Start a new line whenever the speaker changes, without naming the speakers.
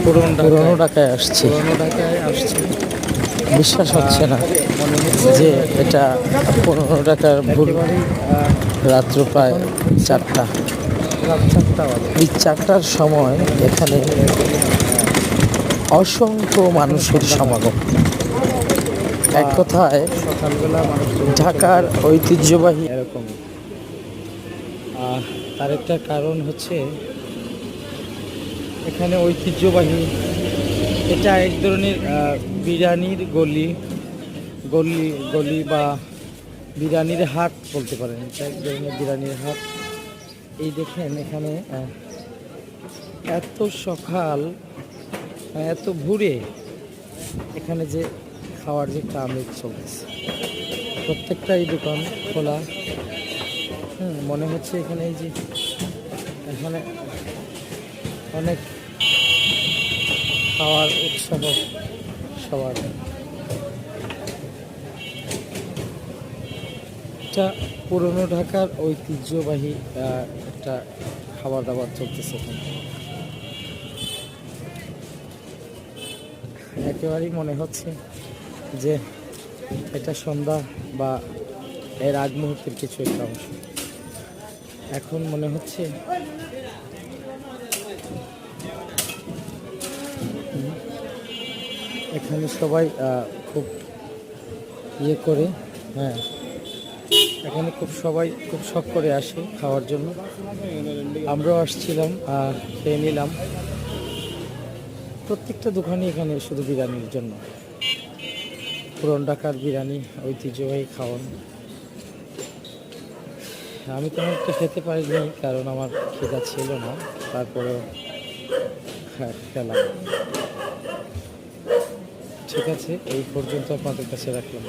পুরনো ঢাকায় আসছি। বিশ্বাস হচ্ছে না যে এটা পুরনো ঢাকার ভুল। রাত্র প্রায় 4টা। এই 4টার সময় এখানে অসংখ্য মানুষের সমাগম। এক কথায়
সকালবেলা মানুষ
ঢাকার ঐতিহ্যবাহী
এরকম। তার একটা কারণ হচ্ছে এখানে ঐতিহ্যবাহী, এটা এক ধরনের বিরিয়ানির গলি গলি গলি বা বিরিয়ানির হাট বলতে পারেন। এটা এক ধরনের বিরিয়ানির হাট। এই দেখেন এখানে এত সকাল, এত ভোরে এখানে যে খাওয়ার যে একটা আমেজ চলতেছে, প্রত্যেকটাই দোকান খোলা। মনে হচ্ছে এখানে এই যে এখানে অনেক খাওয়ার উৎসব সবার। এটা পুরনো ঢাকার ঐতিহ্যবাহী একটা খাবার দাবার চলতেছে এখানে। একেবারেই মনে হচ্ছে যে এটা সন্ধ্যা বা এর আগ মুহূর্তের কিছু একটা অংশ। এখন মনে হচ্ছে এখানে সবাই খুব ইয়ে করে, এখানে সবাই খুব শখ করে আসে খাওয়ার জন্য। আমরাও আসছিলাম, খেয়ে নিলাম। প্রত্যেকটা দোকানই এখানে শুধু বিরিয়ানির জন্য। পুরান ঢাকার বিরিয়ানি, ঐতিহ্যবাহী খাওয়ান। আমি তেমন একটা খেতে পারিনি কারণ আমার খিদা ছিল না, তারপরেও খেলাম। ঠিক আছে, এই পর্যন্ত আপনাদের কাছে রাখলাম।